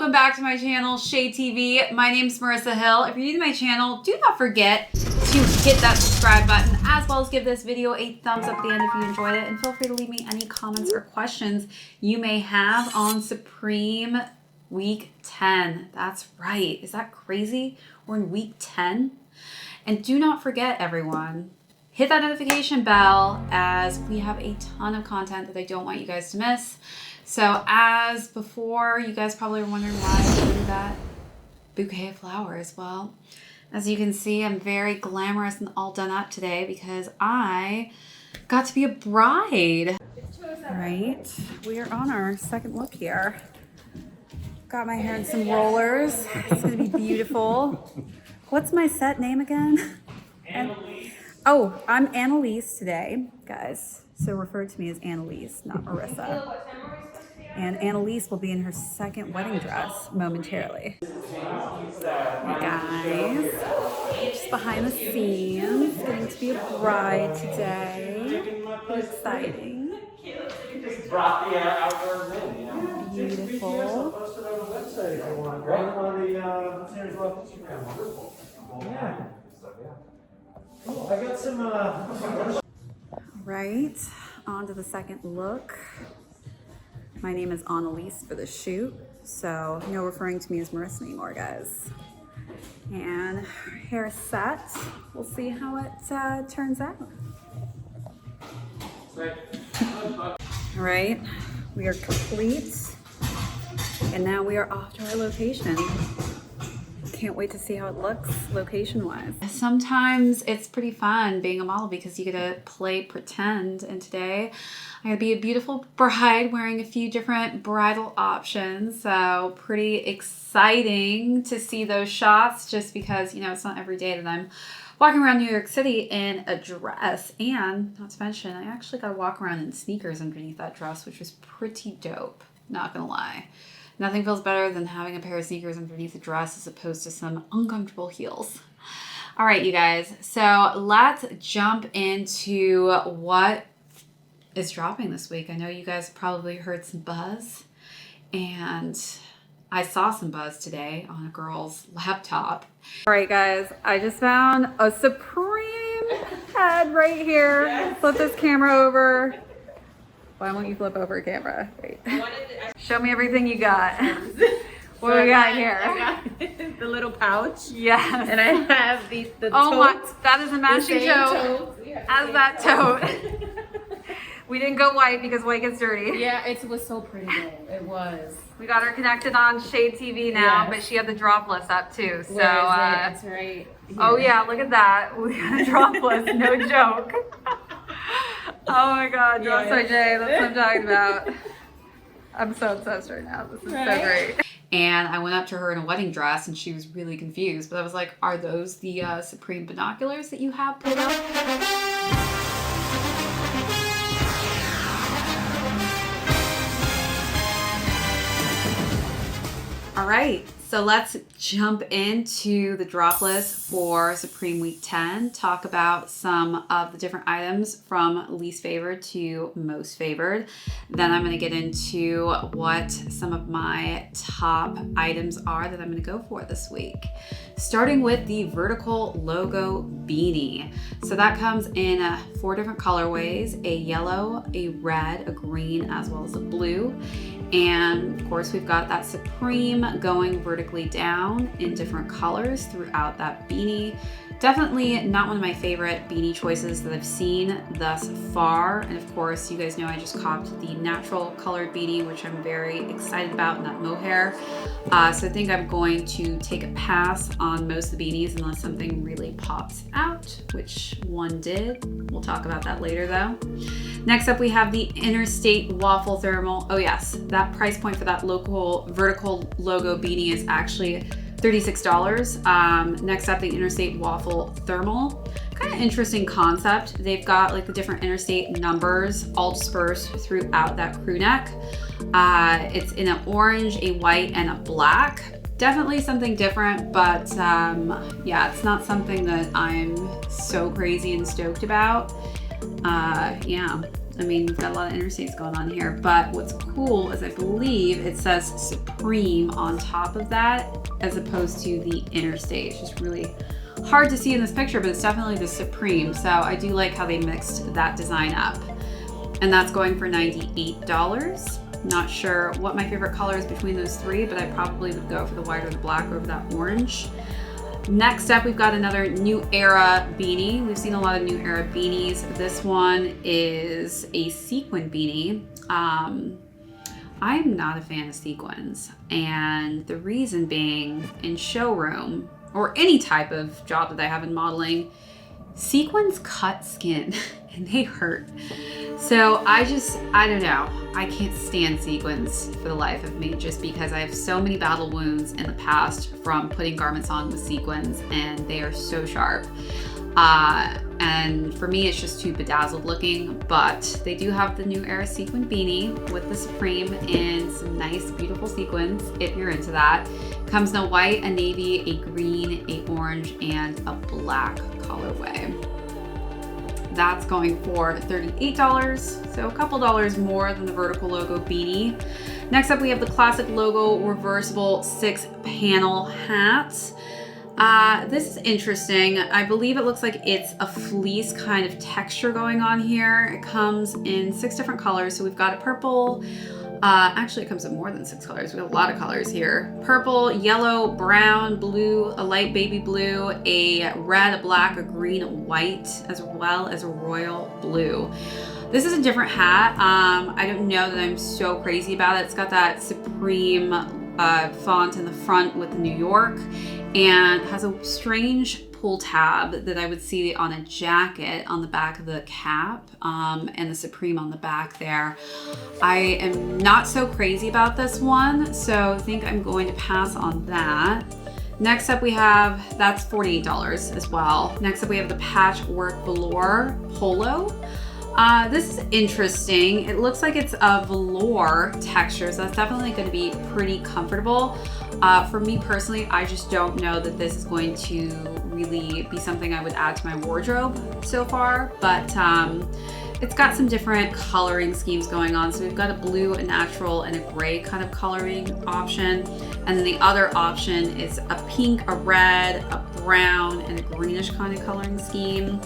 welcome back to my channel, ShadeTV. My name's Marissa Hill. If you're new to my channel, do not forget to hit that subscribe button, as well as give this video a thumbs up at the end if you enjoyed it, and feel free to leave me any comments or questions you may have on Supreme Week 10. That's right. Is that crazy? We're in Week 10. And do not forget, everyone, hit that notification bell, as we have a ton of content that I don't want you guys to miss. So as before, you guys probably are wondering why I do that bouquet of flowers. Well, as you can see, I'm very glamorous and all done up today because I got to be a bride. Right, we are on our second look here. Got my hair in some rollers. It's gonna be beautiful. What's my set name again? Oh, I'm Annalise today, guys. So refer to me as Annalise, not Marissa. And Annalise will be in her second wedding dress momentarily. Hey guys, just behind the scenes, getting to be a bride today. Exciting. Beautiful. I got some Right, on to the second look. My name is Annalise for the shoot, so no referring to me as Marissa anymore, guys. And hair is set. We'll see how it turns out. Right, we are complete, and now we are off to our location. Can't wait to see how it looks location-wise. Sometimes it's pretty fun being a model because you get to play pretend, and today I'm gonna be a beautiful bride wearing a few different bridal options. So pretty exciting to see those shots, just because, you know, it's not every day that I'm walking around New York City in a dress. And not to mention, I actually got to walk around in sneakers underneath that dress, which was pretty dope, not gonna lie. Nothing feels better than having a pair of sneakers underneath a dress as opposed to some uncomfortable heels. All right, you guys. So let's jump into what is dropping this week. I know you guys probably heard some buzz, and I saw some buzz today on a girl's laptop. All right, guys. I just found a Supreme head right here. Yes. Flip this camera over. Why won't you flip over a camera? Wait. Show me everything you got. What do we got here? I got the little pouch. Yes. And I have the oh tote. my, that is a matching tote. Yeah. As that tote. We didn't go white because white gets dirty. Yeah, it was so pretty though. It was. We got her connected on ShadeTV now, Yes. but she had the Droplist up too. So that's right. Here. Oh yeah, look at that. We got a Droplist, no joke. Oh my god, Drops Yeah. Jay, that's what I'm talking about. I'm so obsessed right now. This is so great. And I went up to her in a wedding dress and she was really confused. But I was like, are those the Supreme binoculars that you have put up? All right, so let's jump into the drop list for Supreme Week 10. Talk about some of the different items from least favored to most favored. Then I'm gonna get into what some of my top items are that I'm gonna go for this week. Starting with the vertical logo beanie. So that comes in 4 different colorways: a yellow, a red, a green, as well as a blue. And of course, we've got that Supreme going vertically down in different colors throughout that beanie. Definitely not one of my favorite beanie choices that I've seen thus far. And of course, you guys know I just copped the natural colored beanie, which I'm very excited about, in that mohair. So I think I'm going to take a pass on most of the beanies unless something really pops out, which one did. We'll talk about that later though. Next up, we have the Interstate Waffle Thermal. Oh yes, that price point for that local vertical logo beanie is actually $36. Next up, the Interstate Waffle Thermal. Kind of interesting concept. They've got like the different Interstate numbers all dispersed throughout that crew neck. It's in an orange, a white, and a black. Definitely something different, but yeah, it's not something that I'm so crazy and stoked about. Yeah, I mean, we've got a lot of interstates going on here, but what's cool is I believe it says Supreme on top of that as opposed to the Interstate. It's just really hard to see in this picture, but it's definitely the Supreme. So I do like how they mixed that design up. And that's going for $98. Not sure what my favorite color is between those three, but I probably would go for the white or the black over that orange. Next up, we've got another New Era beanie. We've seen a lot of New Era beanies. This one is a sequin beanie. I'm not a fan of sequins, and the reason being, in showroom or any type of job that I have in modeling, sequins cut skin and they hurt. So I don't know. I can't stand sequins for the life of me, just because I have so many battle wounds in the past from putting garments on with sequins, and they are so sharp. And for me, it's just too bedazzled looking, but they do have the New Era sequin beanie with the Supreme in some nice, beautiful sequins, if you're into that. Comes in a white, a navy, a green, a orange, and a black colorway. That's going for $38, so a couple dollars more than the vertical logo beanie. Next up, we have the classic logo reversible 6-panel hat. This is interesting. I believe it looks like it's a fleece kind of texture going on here. It comes in 6 different colors. So we've got a purple, actually it comes in more than 6 colors. We have a lot of colors here. Purple, yellow, brown, blue, a light baby blue, a red, a black, a green, a white, as well as a royal blue. This is a different hat. I don't know that I'm so crazy about it. It's got that Supreme font in the front with the New York, and has a strange pull tab that I would see on a jacket on the back of the cap, and the Supreme on the back there. I am not so crazy about this one, so I think I'm going to pass on that. Next up we have, that's $48 as well. Next up we have the Patchwork Velour Polo. This is interesting. It looks like it's a velour texture, so that's definitely going to be pretty comfortable. For me personally, I just don't know that this is going to really be something I would add to my wardrobe so far, but it's got some different coloring schemes going on. So we've got a blue, a natural, and a gray kind of coloring option. And then the other option is a pink, a red, a brown, and a greenish kind of coloring scheme.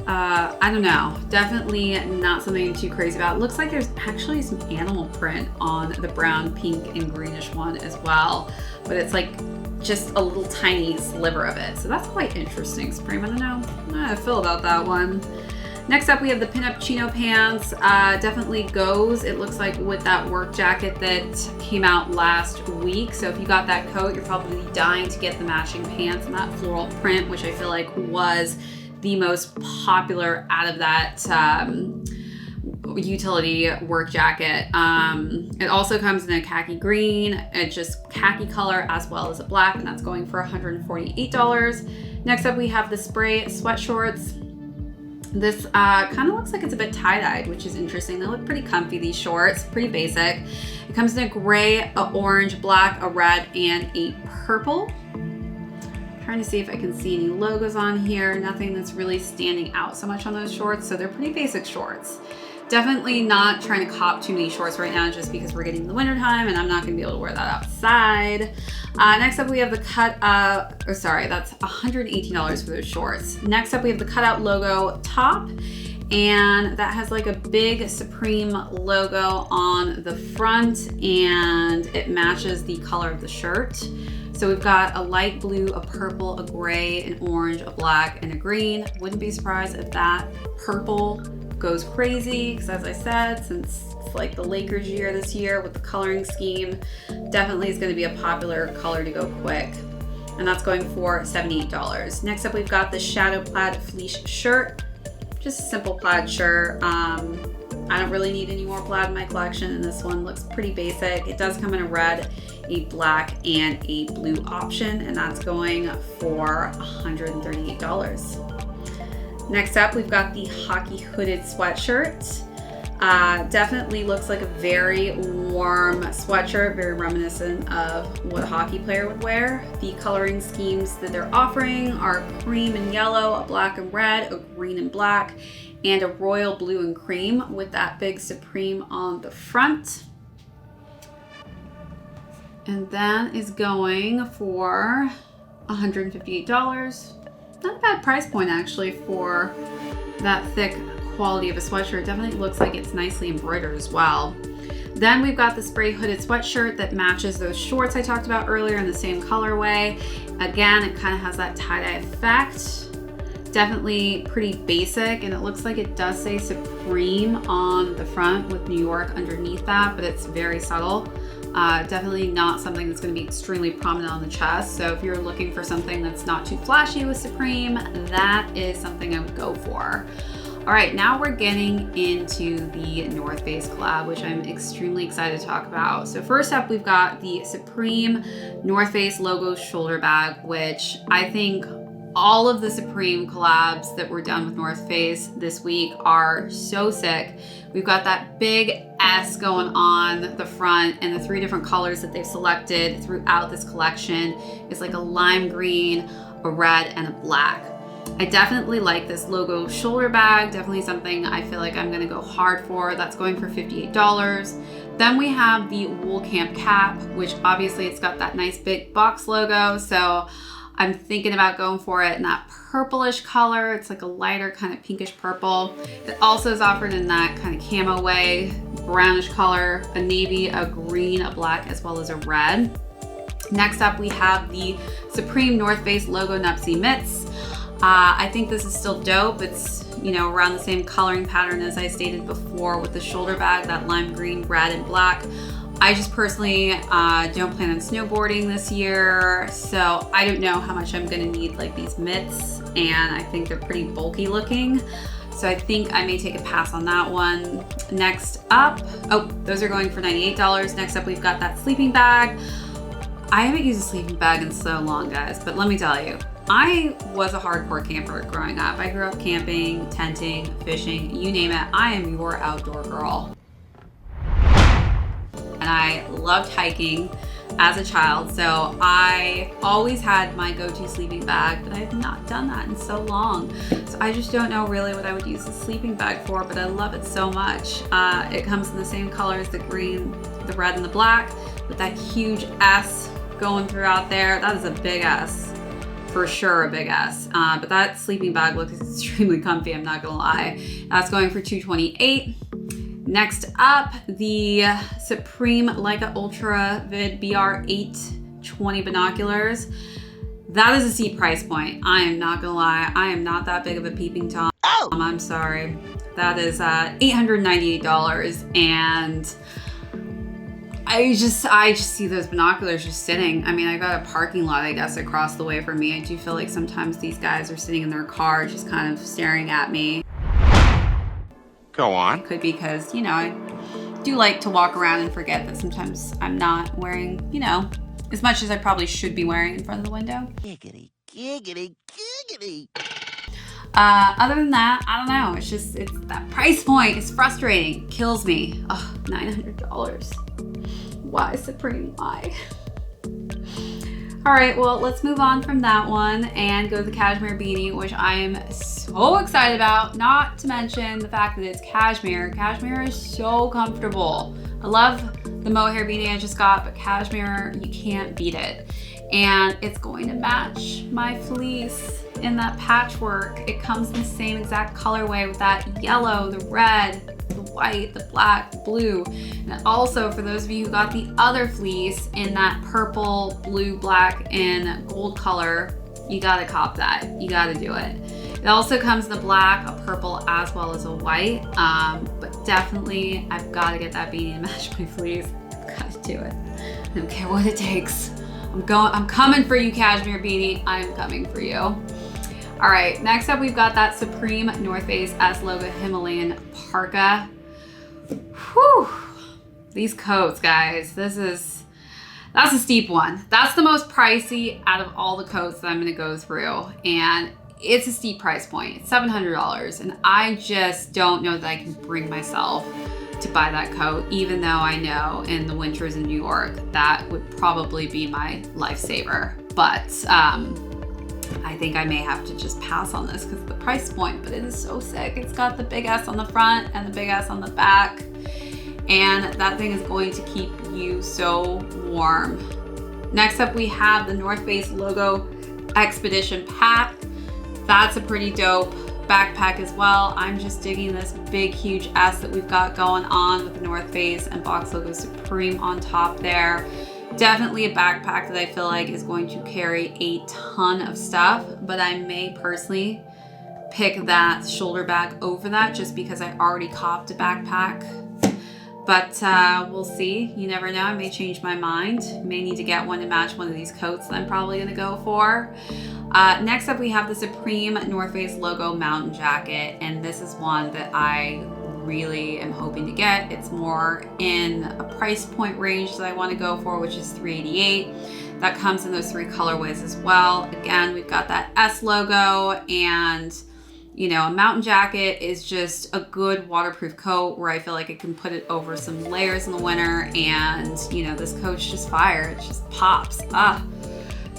I don't know, definitely not something too crazy about. It looks like there's actually some animal print on the brown, pink, and greenish one as well, but it's like just a little tiny sliver of it. So that's quite interesting, Supreme. I don't know how I feel about that one. Next up, we have the pinup chino pants. Definitely goes, it looks like, with that work jacket that came out last week. So if you got that coat, you're probably dying to get the matching pants and that floral print, which I feel like was the most popular out of that utility work jacket. It also comes in a khaki green, it's just khaki color, as well as a black, and that's going for $148. Next up, we have the spray sweat shorts. This kind of looks like it's a bit tie-dyed, which is interesting. They look pretty comfy, these shorts, pretty basic. It comes in a gray, a orange, black, a red, and a purple. Trying to see if I can see any logos on here. Nothing that's really standing out so much on those shorts, so they're pretty basic shorts. Definitely not trying to cop too many shorts right now, just because we're getting in the winter time and I'm not gonna be able to wear that outside. Next up we have the that's $118 for those shorts. Next up we have the cutout logo top, and that has like a big Supreme logo on the front, and it matches the color of the shirt. So we've got a light blue, a purple, a gray, an orange, a black, and a green. Wouldn't be surprised if that purple goes crazy, because as I said, since it's like the Lakers year this year with the coloring scheme, definitely is going to be a popular color to go quick. And that's going for $78. Next up, we've got the Shadow Plaid Fleece shirt. Just a simple plaid shirt. I don't really need any more plaid in my collection, and this one looks pretty basic. It does come in a red, a black, and a blue option, and that's going for $138. Next up, we've got the hockey hooded sweatshirt. Definitely looks like a very warm sweatshirt, very reminiscent of what a hockey player would wear. The coloring schemes that they're offering are cream and yellow, a black and red, a green and black, and a royal blue and cream with that big Supreme on the front. And that is going for $158. Not a bad price point actually for that thick quality of a sweatshirt. Definitely looks like it's nicely embroidered as well. Then we've got the spray hooded sweatshirt that matches those shorts I talked about earlier in the same colorway. Again, it kind of has that tie-dye effect. Definitely pretty basic, and it looks like it does say Supreme on the front with New York underneath that, but it's very subtle. Definitely not something that's going to be extremely prominent on the chest. So if you're looking for something that's not too flashy with Supreme, that is something I would go for. All right, now we're getting into the North Face collab, which I'm extremely excited to talk about. So first up, we've got the Supreme North Face logo shoulder bag, which I think all of the Supreme collabs that were done with North Face this week are so sick. We've got that big S going on the front, and the 3 different colors that they've selected throughout this collection is like a lime green, a red, and a black. I definitely like this logo shoulder bag, definitely something I feel like I'm gonna go hard for. That's going for $58. Then we have the Wool Camp cap, which obviously it's got that nice big box logo, so I'm thinking about going for it in that purplish color. It's like a lighter kind of pinkish purple. It also is offered in that kind of camo way, brownish color, a navy, a green, a black, as well as a red. Next up, we have the Supreme North Face logo Nuptse mitts. I think this is still dope. It's, you know, around the same coloring pattern as I stated before with the shoulder bag, that lime green, red, and black. I just personally don't plan on snowboarding this year, so I don't know how much I'm gonna need like these mitts, and I think they're pretty bulky looking. So I think I may take a pass on that one. Next up, oh, those are going for $98. Next up, we've got that sleeping bag. I haven't used a sleeping bag in so long, guys, but let me tell you, I was a hardcore camper growing up. I grew up camping, tenting, fishing, you name it. I am your outdoor girl. And I loved hiking as a child, so I always had my go-to sleeping bag, but I have not done that in so long. So I just don't know really what I would use the sleeping bag for, but I love it so much. It comes in the same colors, the green, the red, and the black, with that huge S going throughout there. That is a big S. For sure, a big S. But that sleeping bag looks extremely comfy, I'm not gonna lie. That's going for $228. Next up, the Supreme Leica Ultra Vid BR820 binoculars. That is a steep price point. I am not gonna lie. I am not that big of a peeping Tom. Oh! I'm sorry. That is $898, and I just see those binoculars just sitting. I mean, I got a parking lot, I guess, across the way from me. I do feel like sometimes these guys are sitting in their car just kind of staring at me. Go on. Could be because, you know, I do like to walk around and forget that sometimes I'm not wearing, you know, as much as I probably should be wearing in front of the window. Giggity, giggity, giggity. Other than that, I don't know. It's that price point. It's frustrating. It kills me. Oh, $900. Why Supreme? Why? All right, well, let's move on from that one and go to the cashmere beanie, which I am so excited about, not to mention the fact that it's cashmere. Cashmere is so comfortable. I love the mohair beanie I just got, but cashmere, you can't beat it. And it's going to match my fleece in that patchwork. It comes in the same exact colorway with that yellow, the red, the white, the black, the blue. And also, for those of you who got the other fleece in that purple, blue, black, and gold color, you gotta cop that. You gotta do it. It also comes in the black, a purple, as well as a white. But definitely, I've gotta get that beanie to match my fleece. I've gotta do it. I don't care what it takes. I'm coming for you, cashmere beanie. I'm coming for you. All right, next up we've got that Supreme North Face S logo Himalayan parka. Whew, these coats, guys, that's a steep one. That's the most pricey out of all the coats that I'm gonna go through, and it's a steep price point. It's $700, and I just don't know that I can bring myself to buy that coat, even though I know in the winters in New York, that would probably be my lifesaver. But I think I may have to just pass on this because of the price point, but it is so sick. It's got the big S on the front and the big S on the back. And that thing is going to keep you so warm. Next up, we have the North Face logo Expedition Pack. That's a pretty dope backpack as well. I'm just digging this big, huge S that we've got going on with the North Face and box logo Supreme on top there. Definitely a backpack that I feel like is going to carry a ton of stuff, but I may personally pick that shoulder bag over that just because I already copped a backpack. But we'll see. You never know. I may change my mind. May need to get one to match one of these coats that I'm probably going to go for. Next up, we have the Supreme North Face logo mountain jacket, and this is one that I really am hoping to get. It's more in a price point range that I want to go for, which is $388. That comes in those 3 colorways as well. Again, we've got that S logo, and you know, a mountain jacket is just a good waterproof coat where I feel like I can put it over some layers in the winter, and you know, this coat's just fire. It just pops.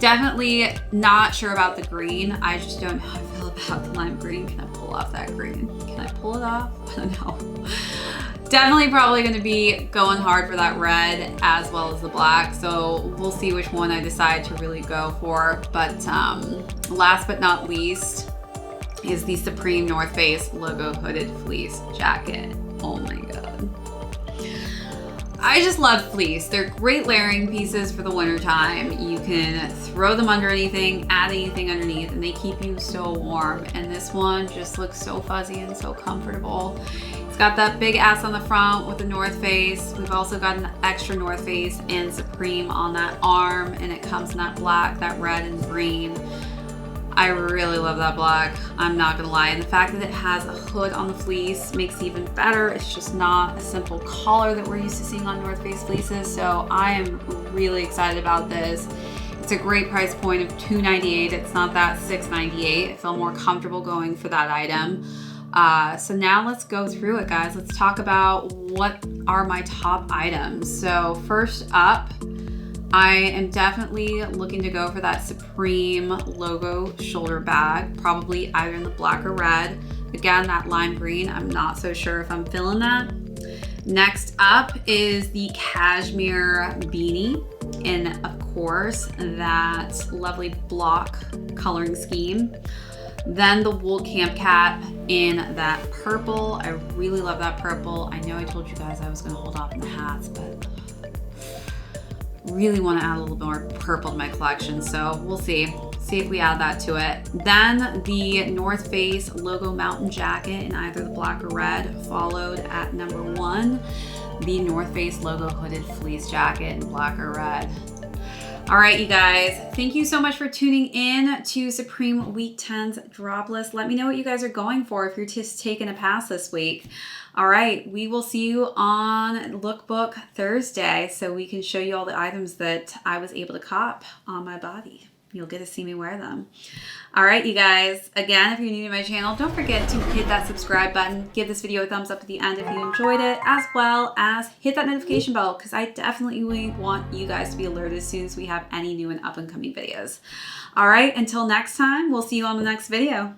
Definitely not sure about the green. I just don't know how I feel about the lime green. Can I pull off that green? Can I pull it off? I don't know. Definitely probably going to be going hard for that red as well as the black. So we'll see which one I decide to really go for. But last but not least is the Supreme North Face logo hooded fleece jacket. Oh my God. I just love fleece. They're great layering pieces for the winter time. You can throw them under anything, add anything underneath, and they keep you so warm. And this one just looks so fuzzy and so comfortable. It's got that big ass on the front with the North Face. We've also got an extra North Face and Supreme on that arm, and it comes in that black, that red, and green. I really love that black, I'm not gonna lie. And the fact that it has a hood on the fleece makes it even better. It's just not a simple collar that we're used to seeing on North Face fleeces. So I am really excited about this. It's a great price point of $298. It's not that $698. I feel more comfortable going for that item. So now let's go through it, guys. Let's talk about what are my top items. So first up, I am definitely looking to go for that Supreme logo shoulder bag, probably either in the black or red. Again, that lime green, I'm not so sure if I'm feeling that. Next up is the cashmere beanie in, of course, that lovely block coloring scheme. Then the wool camp cap in that purple. I really love that purple. I know I told you guys I was gonna hold off on the hats, but really want to add a little more purple to my collection, so we'll see if we add that to it. Then the North Face logo mountain jacket in either the black or red, followed at number 1, the North Face logo hooded fleece jacket in black or red. All right, you guys, thank you so much for tuning in to Supreme Week 10's drop list. Let me know what you guys are going for if you're just taking a pass this week. All right, we will see you on Lookbook Thursday so we can show you all the items that I was able to cop on my body. You'll get to see me wear them. All right, you guys, again, if you're new to my channel, don't forget to hit that subscribe button. Give this video a thumbs up at the end if you enjoyed it, as well as hit that notification bell because I definitely want you guys to be alerted as soon as we have any new and up and coming videos. All right, until next time, we'll see you on the next video.